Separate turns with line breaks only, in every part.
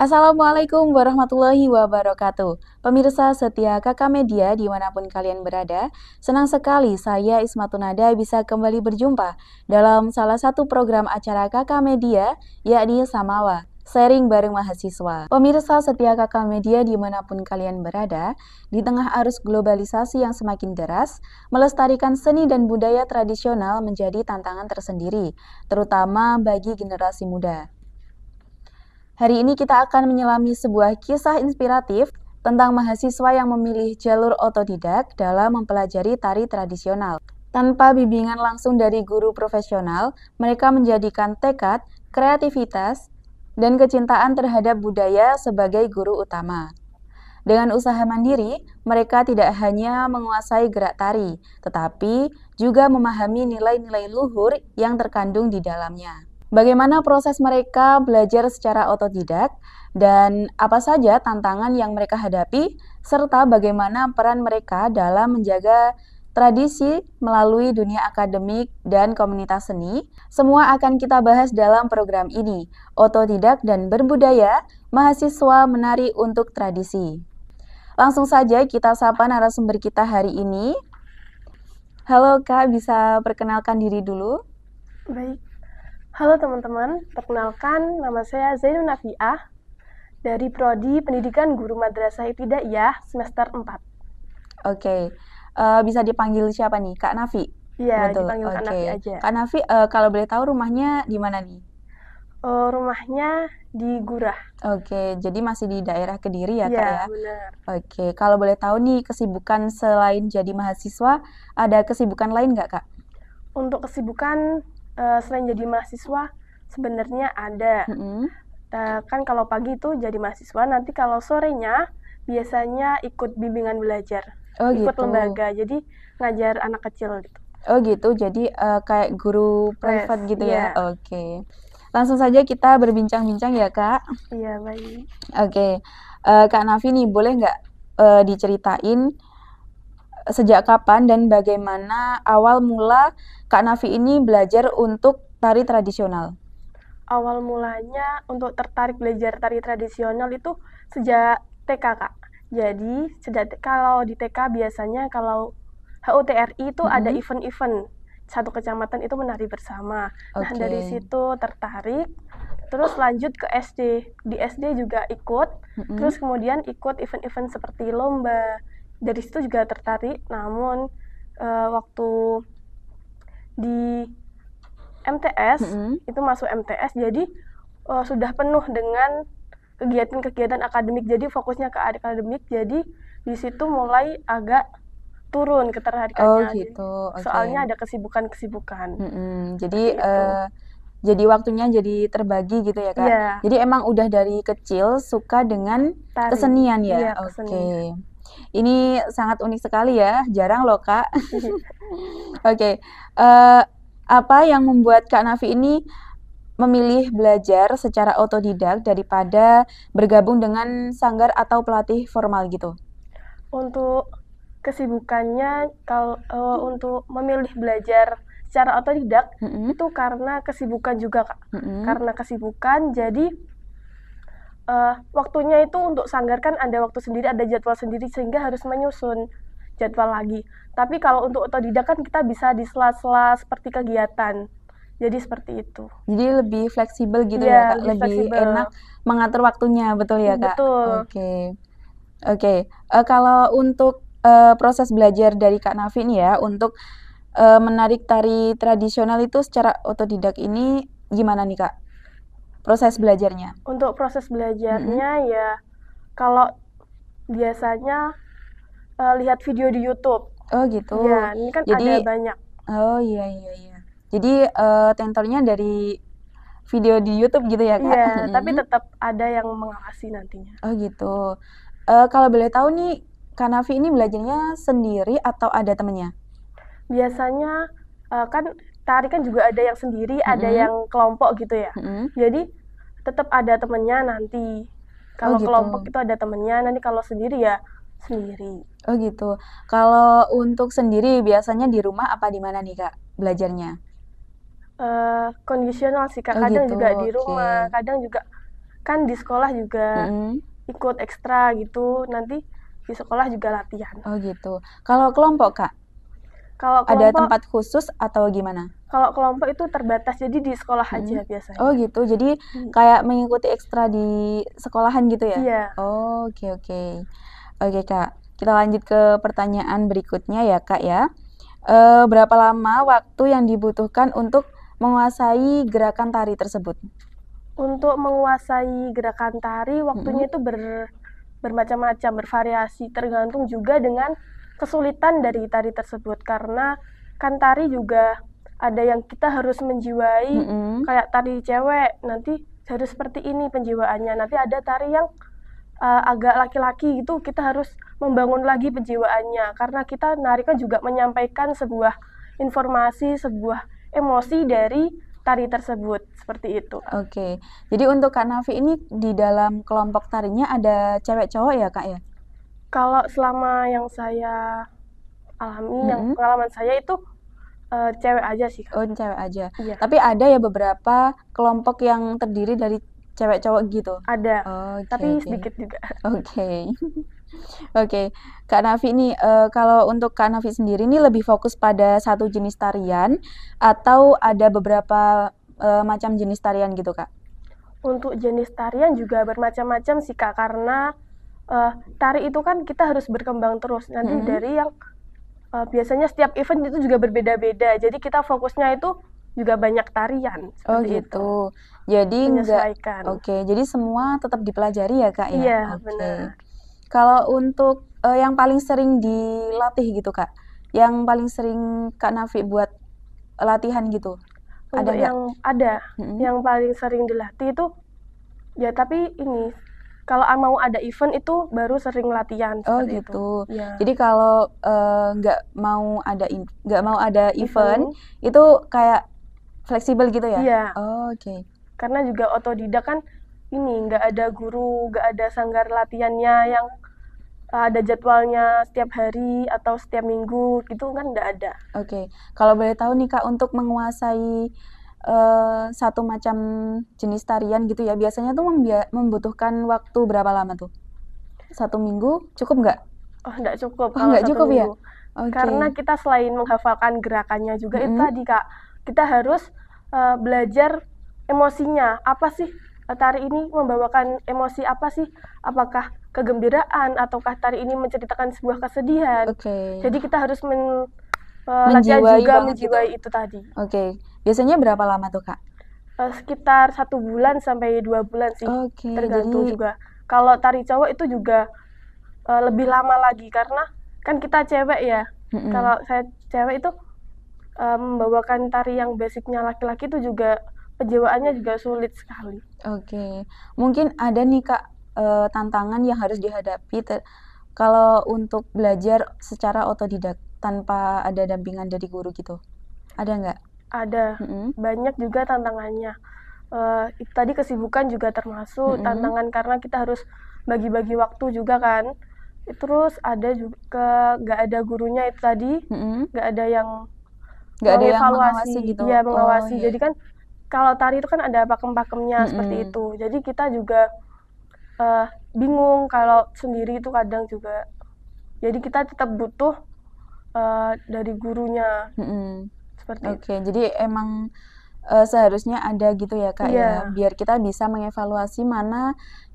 Assalamualaikum warahmatullahi wabarakatuh. Pemirsa setia Kakak Media dimanapun kalian berada, senang sekali saya Ismatunada bisa kembali berjumpa dalam salah satu program acara Kakak Media, yakni Samawa, sharing bareng mahasiswa. Pemirsa setia Kakak Media dimanapun kalian berada, di tengah arus globalisasi yang semakin deras, melestarikan seni dan budaya tradisional menjadi tantangan tersendiri, terutama bagi generasi muda. Hari ini kita akan menyelami sebuah kisah inspiratif tentang mahasiswa yang memilih jalur otodidak dalam mempelajari tari tradisional. Tanpa bimbingan langsung dari guru profesional, mereka menjadikan tekad, kreativitas, dan kecintaan terhadap budaya sebagai guru utama. Dengan usaha mandiri, mereka tidak hanya menguasai gerak tari, tetapi juga memahami nilai-nilai luhur yang terkandung di dalamnya. Bagaimana proses mereka belajar secara otodidak, dan apa saja tantangan yang mereka hadapi, serta bagaimana peran mereka dalam menjaga tradisi melalui dunia akademik dan komunitas seni, semua akan kita bahas dalam program ini, Otodidak dan Berbudaya, Mahasiswa Menari untuk Tradisi. Langsung saja kita sapa narasumber kita hari ini. Halo Kak, bisa perkenalkan diri dulu?
Baik. Halo teman-teman, perkenalkan nama saya Zainun Nafiah dari Prodi Pendidikan Guru Madrasah Ibtidaiyah semester 4.
Oke, bisa dipanggil siapa nih? Kak Nafi?
Iya,
Betul,
dipanggil Kak
oke.
Nafi aja.
Kak Nafi, kalau boleh tahu rumahnya di mana nih?
Rumahnya di Gurah.
Oke, jadi masih di daerah Kediri ya Kak ya?
Iya, benar.
Oke, kalau boleh tahu nih kesibukan selain jadi mahasiswa, ada kesibukan lain nggak Kak?
Untuk kesibukan selain jadi mahasiswa, sebenarnya ada. Kan kalau pagi itu jadi mahasiswa, nanti kalau sorenya biasanya ikut bimbingan belajar. Ikut
gitu.
lembaga, jadi ngajar anak kecil gitu.
Oh gitu, jadi kayak guru private gitu ya?
Iya.
Oke. Langsung saja kita berbincang-bincang ya Kak.
Iya, baik.
Oke, Kak Nafi nih boleh nggak diceritain sejak kapan dan bagaimana awal mula Kak Nafi ini belajar untuk tari tradisional?
Awal mulanya untuk tertarik belajar tari tradisional itu sejak TK, Kak. Jadi, kalau di TK biasanya kalau HUTRI itu ada event-event. Satu kecamatan itu menari bersama. Nah, dari situ tertarik, terus lanjut ke SD. Di SD juga ikut, terus kemudian ikut event-event seperti lomba. Dari situ juga tertarik, namun waktu di MTS, itu masuk MTS, jadi sudah penuh dengan kegiatan-kegiatan akademik, jadi fokusnya ke akademik, jadi di situ mulai agak turun ketertarikannya.
Oh gitu, oke.
Soalnya ada kesibukan-kesibukan.
Jadi jadi waktunya jadi terbagi gitu ya Kak?
Iya.
Jadi emang udah dari kecil suka dengan
Tari.
kesenian ya?
Iya,
Oke.
kesenian.
Ini sangat unik sekali ya, jarang loh Kak. Oke, apa yang membuat Kak Nafi ini memilih belajar secara otodidak daripada bergabung dengan sanggar atau pelatih formal gitu?
Untuk kesibukannya, untuk memilih belajar secara otodidak itu karena kesibukan juga Kak. Karena kesibukan, jadi waktunya itu untuk sanggar kan ada waktu sendiri, ada jadwal sendiri, sehingga harus menyusun jadwal lagi. Tapi kalau untuk otodidak kan kita bisa di sela-sela seperti kegiatan. Jadi seperti itu.
Jadi lebih fleksibel gitu
Iya,
ya Kak?
lebih
Lebih
fleksibel.
enak mengatur waktunya, betul ya Kak?
Betul.
Oke. Kalau untuk proses belajar dari Kak Nafi nih ya, untuk menarik tari tradisional itu secara otodidak ini gimana nih Kak? Proses belajarnya?
Untuk proses belajarnya ya, kalau biasanya lihat video di YouTube.
Oh gitu.
Iya, ini kan ada banyak.
Oh iya. Jadi tentornya dari video di YouTube gitu ya Kak?
Iya, tapi tetap ada yang mengawasi nantinya.
Oh gitu. Kalau boleh tahu nih, Kak Nafi ini belajarnya sendiri atau ada temennya?
Biasanya kan tari kan juga ada yang sendiri, ada yang kelompok gitu ya. Jadi tetap ada temennya nanti. Kalau kelompok itu ada temennya, nanti kalau sendiri ya sendiri.
Oh gitu. Kalau untuk sendiri biasanya di rumah apa di mana nih Kak belajarnya?
Kondisional sih Kak,
Oh
kadang
gitu,
juga di
oke.
rumah, kadang juga kan di sekolah juga
Mm-mm.
ikut ekstra gitu, nanti di sekolah juga latihan.
Oh gitu. Kalau kelompok Kak,
Kalau
ada
kelompok
tempat khusus atau gimana?
kalau kelompok itu terbatas, jadi di sekolah
Mm-mm.
aja
Oh
biasanya.
gitu. Jadi
Hmm.
kayak mengikuti ekstra di sekolahan gitu ya?
Iya,
Oh, oke oke. Oke Kak, kita lanjut ke pertanyaan berikutnya ya Kak ya. Berapa lama waktu yang dibutuhkan untuk menguasai gerakan tari tersebut?
untuk menguasai gerakan tari waktunya
Mm-mm.
itu bermacam-macam, bervariasi, tergantung juga dengan kesulitan dari tari tersebut. Karena kan tari juga ada yang kita harus menjiwai,
Mm-mm.
kayak tari cewek, nanti harus seperti ini penjiwaannya. Nanti ada tari yang agak laki-laki gitu, kita harus membangun lagi penjiwaannya. Karena kita nari kan juga menyampaikan sebuah informasi, sebuah emosi dari tari tersebut, seperti itu.
Oke, jadi untuk Kak Nafi ini di dalam kelompok tarinya ada cewek cowok ya Kak ya?
Kalau selama yang saya alami, yang
Mm-mm.
pengalaman saya itu cewek aja sih, Kak.
Oh cewek aja.
Iya,
Tapi ada ya beberapa kelompok yang terdiri dari cewek cowok gitu?
ada,
Oke
tapi
oke.
sedikit juga.
Oke. Oke, Kak Nafi nih, kalau untuk Kak Nafi sendiri ini lebih fokus pada satu jenis tarian atau ada beberapa macam jenis tarian gitu, Kak?
Untuk jenis tarian juga bermacam-macam sih, Kak, karena tari itu kan kita harus berkembang terus. Nanti
Mm-mm.
dari yang biasanya setiap event itu juga berbeda-beda. Jadi kita fokusnya itu juga banyak tarian,
Oh
seperti itu.
gitu. Jadi enggak,
Menyesuaikan.
oke. Jadi semua tetap dipelajari ya, Kak ya?
Iya,
Oke.
benar.
Kalau untuk yang paling sering dilatih gitu, Kak? Yang paling sering Kak Nafi buat latihan gitu? Ada
Untuk
nggak? Mm-mm.
yang paling sering dilatih itu ya tapi ini kalau mau ada event itu baru sering latihan
Oh
seperti itu.
gitu.
Ya,
Jadi kalau nggak mau ada event
event.
itu kayak fleksibel gitu ya?
Iya,
Oh, oke.
karena juga otodidak kan ini nggak ada guru, nggak ada sanggar latihannya yang ada jadwalnya setiap hari atau setiap minggu gitu kan nggak ada.
Oke. Kalau boleh tahu nih Kak, untuk menguasai satu macam jenis tarian gitu ya, biasanya tuh membutuhkan waktu berapa lama tuh? 1 minggu cukup nggak?
Oh, nggak cukup
Oh
kalau
nggak
1
cukup ya?
minggu. Karena
Oke.
kita selain menghafalkan gerakannya juga itu
Mm-mm.
tadi, Kak, kita harus belajar emosinya. Apa sih tari ini membawakan emosi apa sih? Apakah kegembiraan ataukah tari ini menceritakan sebuah kesedihan?
Oke.
Jadi kita harus latihan
Menjiwai
juga
banget gitu.
menjiwai itu tadi.
Oke. Biasanya berapa lama tuh Kak?
Sekitar 1 bulan sampai 2 bulan sih,
Oke,
tergantung
jadi
juga. Kalau tari cowok itu juga lebih lama lagi karena kan kita cewek ya.
mm-mm.
Kalau saya cewek itu membawakan tari yang basicnya laki-laki itu juga penjiwaannya juga sulit sekali.
Oke, mungkin ada nih Kak tantangan yang harus dihadapi kalau untuk belajar secara otodidak tanpa ada dampingan dari guru gitu. Ada nggak?
Ada
Mm-mm.
banyak juga tantangannya. Itu tadi kesibukan juga termasuk
Mm-mm.
tantangan karena kita harus bagi-bagi waktu juga kan. Terus ada juga nggak ada gurunya itu tadi,
Mm-mm.
nggak ada yang
Nggak ada yang mengawasi
mengevaluasi,
gitu.
iya
Oh
mengawasi.
iya.
Jadi kan kalau tari itu kan ada pakem-pakemnya seperti
Mm-mm.
itu. Jadi kita juga bingung kalau sendiri itu kadang juga. Jadi kita tetap butuh dari gurunya
Mm-mm.
seperti itu.
Oke, jadi emang seharusnya ada gitu ya Kak ya,
Iya,
biar kita bisa mengevaluasi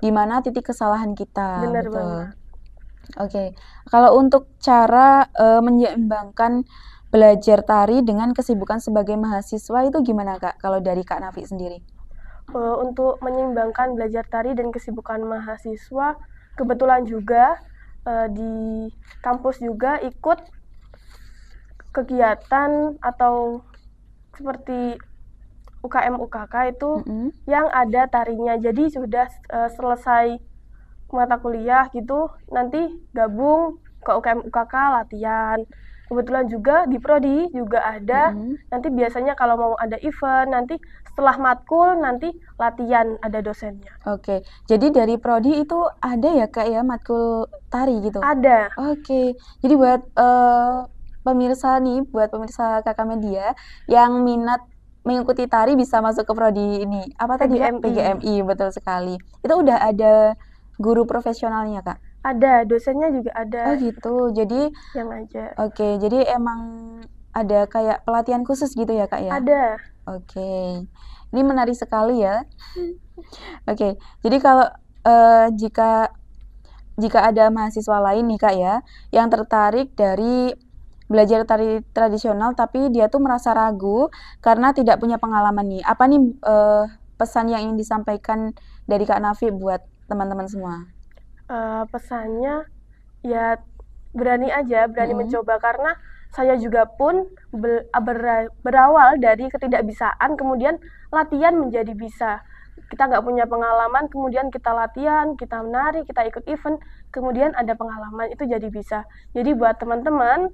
di mana titik kesalahan kita,
benar
betul.
banget.
Oke, kalau untuk cara menyeimbangkan belajar tari dengan kesibukan sebagai mahasiswa itu gimana Kak? Kalau dari Kak Nafi sendiri?
Untuk menyeimbangkan belajar tari dan kesibukan mahasiswa, kebetulan juga di kampus juga ikut kegiatan atau seperti UKM UKK itu
Mm-mm.
yang ada tarinya. Jadi sudah selesai mata kuliah gitu, nanti gabung ke UKM UKK latihan. Kebetulan juga di prodi juga ada.
Mm-mm.
Nanti biasanya kalau mau ada event, nanti setelah matkul nanti latihan ada dosennya.
Oke, jadi dari prodi itu ada ya Kak ya matkul tari gitu?
Ada.
Oke, jadi buat pemirsa nih, buat pemirsa Kakak Media yang minat mengikuti tari bisa masuk ke prodi ini, apa tadi Kak?
PGMI.
PGMI, betul sekali. Itu udah ada guru profesionalnya Kak?
Ada, dosennya juga
Oh
ada
gitu, jadi
yang ngajar.
oke, jadi emang ada kayak pelatihan khusus gitu ya Kak ya?
Ada.
Oke, ini menarik sekali ya. Oke, jadi kalau jika ada mahasiswa lain nih Kak ya, yang tertarik dari belajar tari tradisional tapi dia tuh merasa ragu karena tidak punya pengalaman nih. Apa nih pesan yang ingin disampaikan dari Kak Nafi buat teman-teman semua?
Pesannya ya berani aja, berani
Mm-mm.
mencoba karena saya juga pun berawal dari ketidakbisaan, kemudian latihan menjadi bisa. Kita nggak punya pengalaman, kemudian kita latihan, kita menari, kita ikut event, kemudian ada pengalaman, itu jadi bisa. Jadi buat teman-teman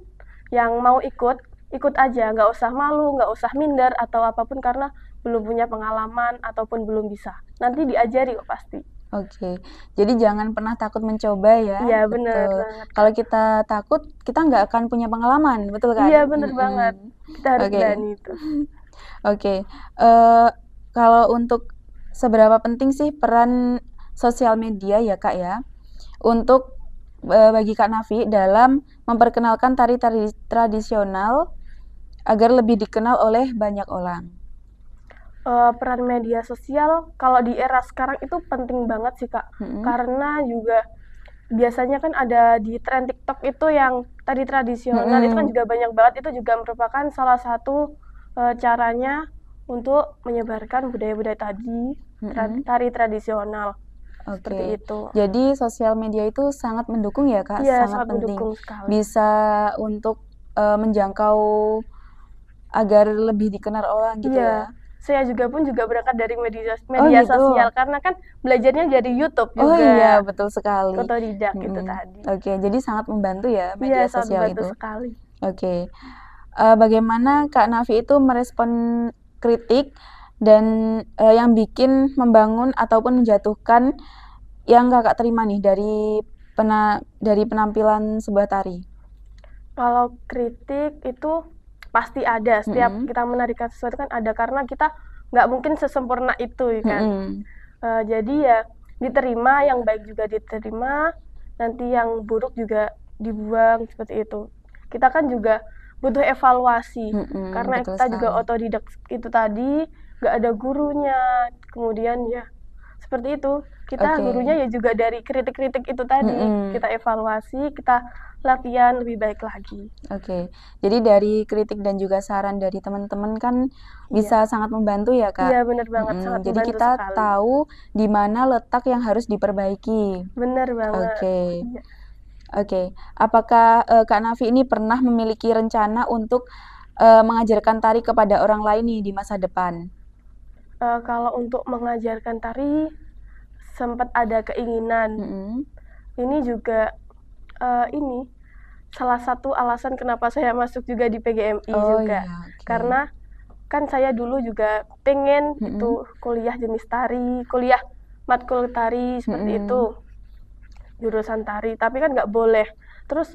yang mau ikut, ikut aja, nggak usah malu, nggak usah minder atau apapun karena belum punya pengalaman ataupun belum bisa. Nanti diajari kok pasti.
Oke, jadi jangan pernah takut mencoba ya.
Iya, bener
Betul.
banget, Kak.
Kalau kita takut, kita nggak akan punya pengalaman, betul kan?
Iya, bener
Mm-mm.
banget. Kita harus
Oke.
berani itu.
Oke, kalau untuk seberapa penting sih peran sosial media ya Kak ya, untuk bagi Kak Nafi dalam memperkenalkan tari-tari tradisional agar lebih dikenal oleh banyak orang?
Peran media sosial kalau di era sekarang itu penting banget sih, Kak.
Mm-mm.
Karena juga biasanya kan ada di tren TikTok itu yang tari tradisional, itu kan
Mm-mm.
juga banyak banget, itu juga merupakan salah satu caranya untuk menyebarkan budaya-budaya tadi,
Mm-mm.
tari tradisional, seperti
Oke,
itu.
jadi sosial media itu sangat mendukung ya Kak,
Iya,
sangat
sangat
penting.
mendukung sekali.
Bisa untuk menjangkau agar lebih dikenal orang gitu
Iya,
ya.
saya juga pun berangkat dari media
Oh gitu.
sosial karena kan belajarnya dari YouTube
Oh
juga,
iya, betul sekali.
otodidak itu
Mm-mm.
tadi.
Oke, jadi sangat membantu ya
Iya,
media
sangat
sosial
membantu
itu.
sekali.
Oke, bagaimana Kak Nafi itu merespon kritik dan yang bikin membangun ataupun menjatuhkan yang Kakak terima nih dari penampilan sebuah tari?
Kalau kritik itu pasti ada, setiap
Mm-mm.
kita menarikan sesuatu kan ada, karena kita nggak mungkin sesempurna itu kan.
Mm-mm.
Jadi ya diterima, yang baik juga diterima, nanti yang buruk juga dibuang, seperti itu. Kita kan juga butuh evaluasi,
Mm-mm,
karena
betul
kita juga
sekali.
otodidak itu tadi, nggak ada gurunya, kemudian ya seperti itu. Kita
Oke.
gurunya ya juga dari kritik-kritik itu tadi,
Mm-mm.
kita evaluasi, kita latihan lebih baik lagi.
Oke, jadi dari kritik dan juga saran dari teman-teman kan bisa sangat membantu ya Kak.
Iya, bener banget,
Mm-mm,
sangat
jadi
membantu
kita
sekali.
tahu di mana letak yang harus diperbaiki.
Bener banget.
Oke.
Iya.
Oke, apakah Kak Nafi ini pernah memiliki rencana untuk mengajarkan tari kepada orang lain nih di masa depan?
Kalau untuk mengajarkan tari sempat ada keinginan.
Mm-mm.
Ini juga ini salah satu alasan kenapa saya masuk juga di PGMI
Oh
juga.
iya, oke.
Karena kan saya dulu juga pengen
Mm-mm.
itu kuliah jenis tari, kuliah matkul tari seperti
Mm-mm.
itu, jurusan tari, tapi kan nggak boleh. Terus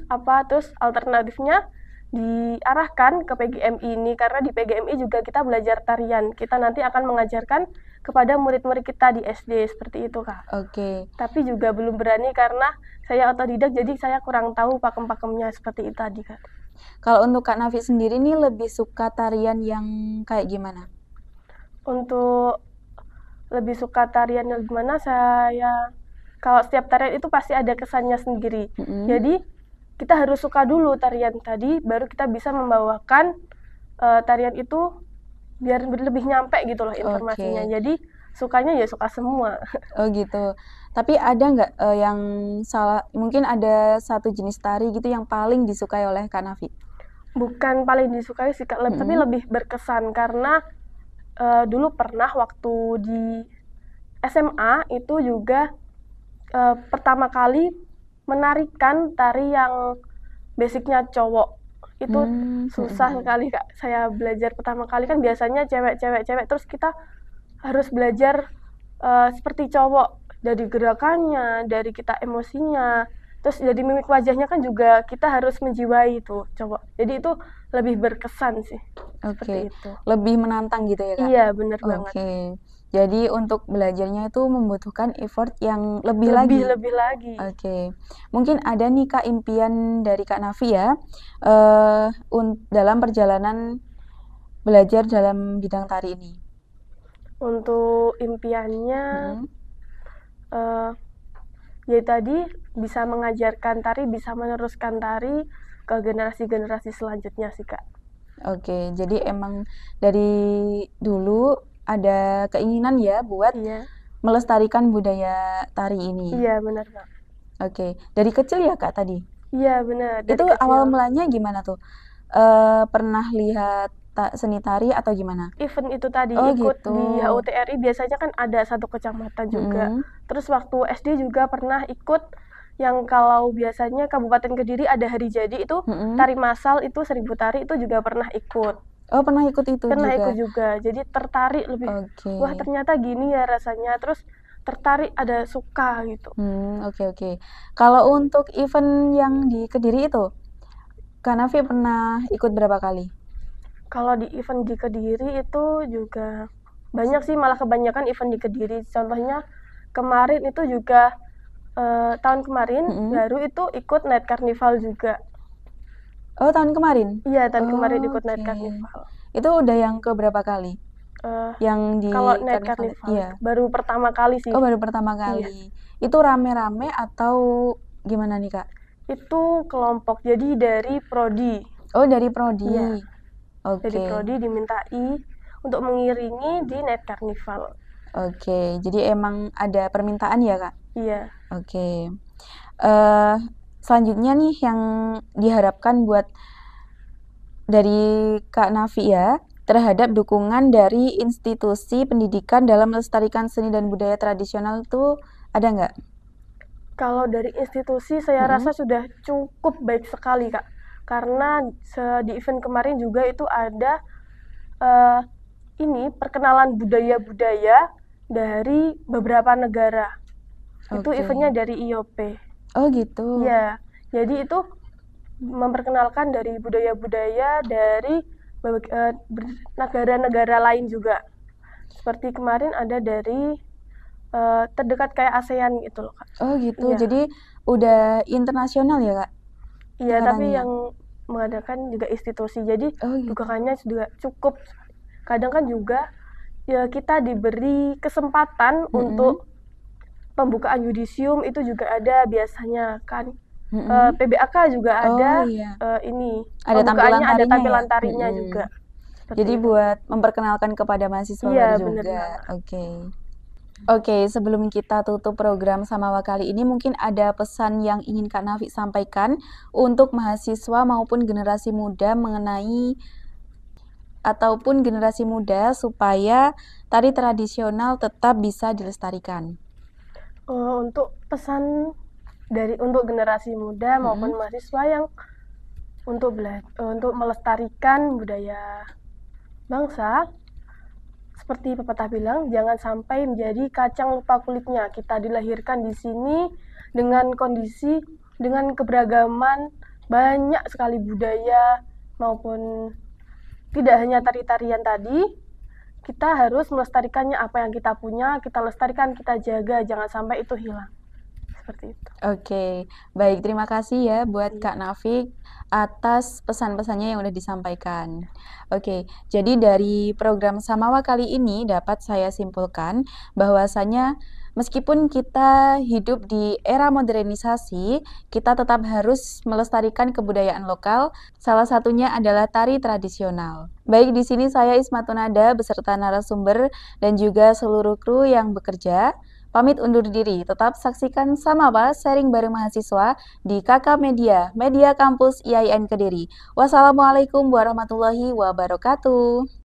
alternatifnya diarahkan ke PGMI ini, karena di PGMI juga kita belajar tarian. Kita nanti akan mengajarkan kepada murid-murid kita di SD, seperti itu Kak.
Oke.
Tapi juga belum berani karena saya otodidak, jadi saya kurang tahu pakem-pakemnya seperti itu tadi Kak.
Kalau untuk Kak Nafi sendiri nih lebih suka tarian yang kayak gimana?
Untuk lebih suka tarian yang gimana, saya kalau setiap tarian itu pasti ada kesannya sendiri.
Mm-mm.
Jadi kita harus suka dulu tarian tadi, baru kita bisa membawakan tarian itu biar lebih nyampe gitu loh informasinya.
Oke.
Jadi sukanya ya suka semua.
Oh gitu. Tapi ada nggak yang salah? Mungkin ada satu jenis tari gitu yang paling disukai oleh Kak Nafi?
Bukan paling disukai sih Kak, tapi
Mm-mm.
lebih berkesan karena dulu pernah waktu di SMA itu juga pertama kali menarikan tari yang basicnya cowok. Itu susah sekali Kak. Saya belajar pertama kali kan biasanya cewek, terus kita harus belajar seperti cowok, dari gerakannya, dari kita emosinya, Terus jadi mimik wajahnya kan juga kita harus menjiwai itu, coba. Jadi itu lebih berkesan sih, seperti
Oke,
itu.
lebih menantang gitu ya, Kak?
Iya, bener banget.
Oke. Jadi untuk belajarnya itu membutuhkan effort yang lebih lagi.
Lebih-lebih lagi.
Oke. Mungkin ada nih, Kak, impian dari Kak Nafi ya, dalam perjalanan belajar dalam bidang tari ini?
Untuk impiannya,
Mhm.
eh, ya tadi bisa mengajarkan tari, bisa meneruskan tari ke generasi-generasi selanjutnya sih, Kak.
Oke, jadi emang dari dulu ada keinginan ya buat
Iya,
melestarikan budaya tari ini?
iya benar, Kak.
Oke, dari kecil ya, Kak, tadi?
Iya benar, dari
Itu awal
kecil.
mulanya gimana tuh? Pernah lihat seni tari atau gimana?
Event itu tadi
Oh
ikut
gitu.
di HUTRI biasanya kan ada satu kecamatan juga.
Mhm,
Terus waktu SD juga pernah ikut yang kalau biasanya Kabupaten Kediri ada hari jadi itu
mhm.
tari massal itu 1000 tari itu juga pernah ikut.
Oh pernah ikut itu
Pernah
juga?
ikut juga. Jadi tertarik lebih,
Oke.
wah ternyata gini ya rasanya. Terus tertarik ada suka gitu.
Oke oke. Kalau untuk event yang di Kediri itu, Kak Nafi pernah ikut berapa kali?
Kalau di event di Kediri itu juga banyak sih, malah kebanyakan event di Kediri. Contohnya kemarin itu juga tahun kemarin
Mhm.
baru itu ikut Night Carnival juga.
Oh tahun kemarin?
Iya, tahun kemarin ikut Night
Oke.
Carnival.
Itu udah yang ke berapa kali?
Eh,
Yang di
kalau Night
karnival
Carnival
iya.
baru pertama kali sih.
Oh baru pertama
Iya.
kali. Itu rame-rame atau gimana nih, Kak?
Itu kelompok. Jadi dari prodi.
Oh dari prodi.
Iya, dari
Oke.
prodi dimintai untuk mengiringi di Night Carnival.
Oke. Jadi emang ada permintaan ya, Kak?
Iya.
Oke. Selanjutnya nih yang diharapkan buat dari Kak Nafi ya, terhadap dukungan dari institusi pendidikan dalam melestarikan seni dan budaya tradisional itu ada nggak?
Kalau dari institusi saya
Mhm.
rasa sudah cukup baik sekali, Kak. Karena di event kemarin juga itu ada eh, ini perkenalan budaya-budaya dari beberapa negara. Itu
Oke.
eventnya dari IOP.
Oh gitu.
Iya, jadi itu memperkenalkan dari budaya-budaya dari negara-negara lain juga. Seperti kemarin ada dari terdekat kayak ASEAN gitu loh, Kak.
Oh gitu.
Iya.
Jadi udah internasional ya, Kak?
Iya, tapi
Tingkatannya.
yang mengadakan juga institusi. Jadi
Oh gitu.
dukungannya juga cukup. Kadang kan juga ya kita diberi kesempatan
Mhm.
untuk pembukaan yudisium itu juga ada biasanya kan.
Mhm.
PBAK juga ada
Oh iya.
ini
Ada tampilan
pembukaannya ada
tarinya ya?
tampilan tarinya
Mhm.
juga. Seperti
Jadi
itu.
buat memperkenalkan kepada mahasiswa
Iya,
baru
bener
juga.
banget.
Oke. Oke, sebelum kita tutup program Samawa kali ini, mungkin ada pesan yang ingin Kak Nafi sampaikan untuk mahasiswa maupun generasi muda generasi muda supaya tari tradisional tetap bisa dilestarikan.
Untuk pesan untuk generasi muda maupun
Mhm.
mahasiswa yang untuk melestarikan budaya bangsa, seperti pepatah bilang, jangan sampai menjadi kacang lupa kulitnya. Kita dilahirkan di sini dengan kondisi, dengan keberagaman, banyak sekali budaya, maupun tidak hanya tari-tarian tadi, kita harus melestarikannya. Apa yang kita punya, kita lestarikan, kita jaga, jangan sampai itu hilang. Seperti itu.
Oke, baik terima kasih ya buat Kak Nafi atas pesan-pesannya yang udah disampaikan. Oke, jadi dari program Samawa kali ini dapat saya simpulkan bahwasanya meskipun kita hidup di era modernisasi, kita tetap harus melestarikan kebudayaan lokal, salah satunya adalah tari tradisional. Baik di sini saya Ismatunada beserta narasumber dan juga seluruh kru yang bekerja pamit undur diri, tetap saksikan Samawa sharing bareng mahasiswa di KK Media, Media Kampus IAIN Kediri. Wassalamualaikum warahmatullahi wabarakatuh.